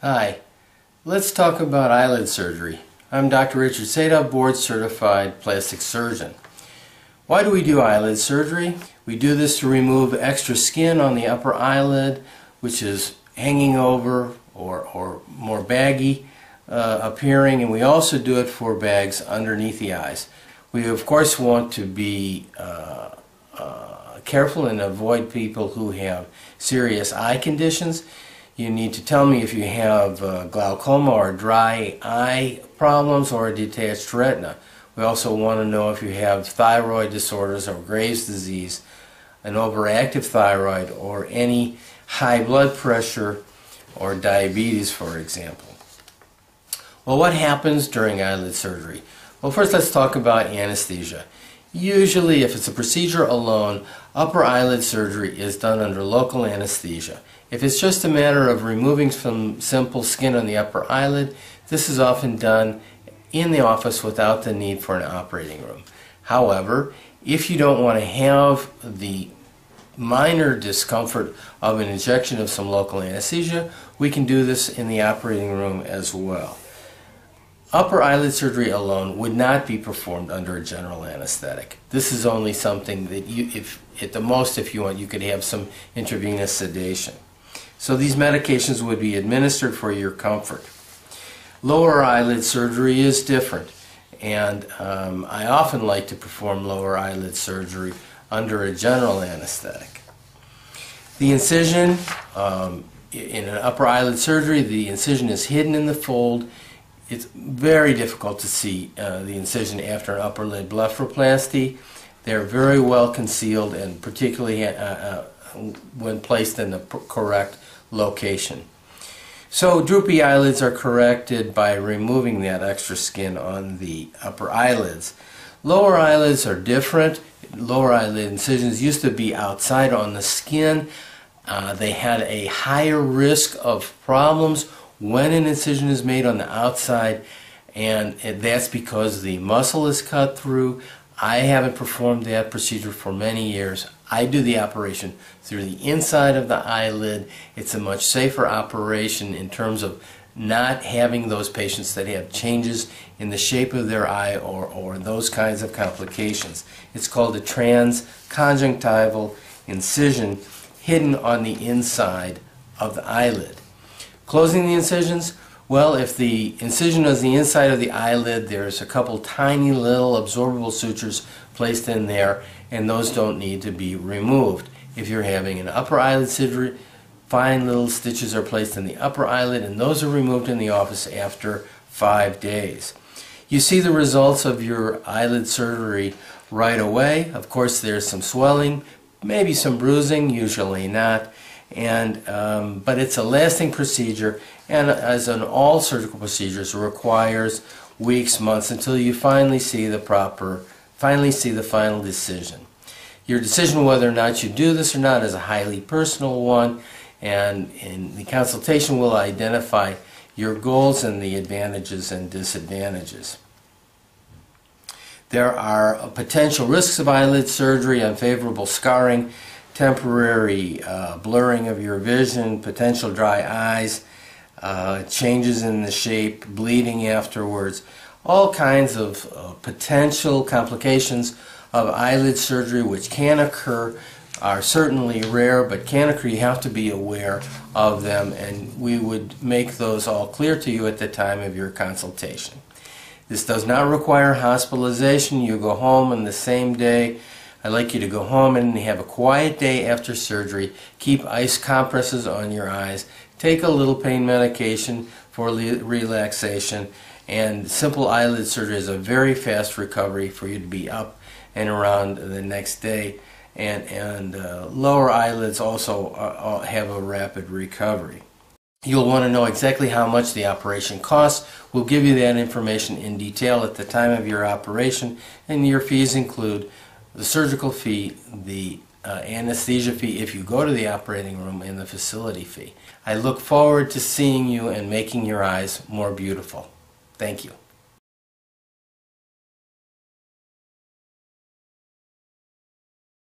Hi, let's talk about eyelid surgery. I'm Dr. Richard Sadove, board certified plastic surgeon. Why do we do eyelid surgery? We do this to remove extra skin on the upper eyelid, which is hanging over or more baggy appearing, and we also do it for bags underneath the eyes. We of course want to be careful and avoid people who have serious eye conditions. You need to tell me if you have glaucoma or dry eye problems or a detached retina. We also want to know if you have thyroid disorders or Graves' disease, an overactive thyroid, or any high blood pressure or diabetes, for example. Well, what happens during eyelid surgery? Well, first let's talk about anesthesia. Usually, if it's a procedure alone, upper eyelid surgery is done under local anesthesia. If it's just a matter of removing some simple skin on the upper eyelid, this is often done in the office without the need for an operating room. However, if you don't want to have the minor discomfort of an injection of some local anesthesia, we can do this in the operating room as well. Upper eyelid surgery alone would not be performed under a general anesthetic. This is only something that at the most, if you want, you could have some intravenous sedation. So these medications would be administered for your comfort. Lower eyelid surgery is different, and I often like to perform lower eyelid surgery under a general anesthetic. The incision, in an upper eyelid surgery, the incision is hidden in the fold. It's very difficult to see the incision after an upper lid blepharoplasty. They're very well concealed, and particularly when placed in the correct location. So droopy eyelids are corrected by removing that extra skin on the upper eyelids. Lower eyelids are different. Lower eyelid incisions used to be outside on the skin. They had a higher risk of problems when an incision is made on the outside, and that's because the muscle is cut through. I haven't performed that procedure for many years. I do the operation through the inside of the eyelid. It's a much safer operation in terms of not having those patients that have changes in the shape of their eye or those kinds of complications. It's called a transconjunctival incision hidden on the inside of the eyelid. Closing the incisions, well, if the incision is the inside of the eyelid, there's a couple tiny little absorbable sutures placed in there, and those don't need to be removed. If you're having an upper eyelid surgery, fine little stitches are placed in the upper eyelid, and those are removed in the office after 5 days. You see the results of your eyelid surgery right away. Of course, there's some swelling, maybe some bruising, usually not. But it's a lasting procedure, and as in all surgical procedures, requires weeks, months until you finally see the final decision. Your decision whether or not you do this or not is a highly personal one, and in the consultation will identify your goals and the advantages and disadvantages. There are potential risks of eyelid surgery: unfavorable scarring, temporary blurring of your vision, potential dry eyes, changes in the shape, bleeding afterwards. All kinds of potential complications of eyelid surgery which can occur, are certainly rare, but can occur. You have to be aware of them, and we would make those all clear to you at the time of your consultation. This does not require hospitalization. You go home on the same day. I'd like you to go home and have a quiet day after surgery. Keep ice compresses on your eyes. Take a little pain medication for relaxation. And simple eyelid surgery is a very fast recovery for you to be up and around the next day. And lower eyelids also have a rapid recovery. You'll want to know exactly how much the operation costs. We'll give you that information in detail at the time of your operation, and your fees include the surgical fee, the anesthesia fee if you go to the operating room, and the facility fee. I look forward to seeing you and making your eyes more beautiful. Thank you.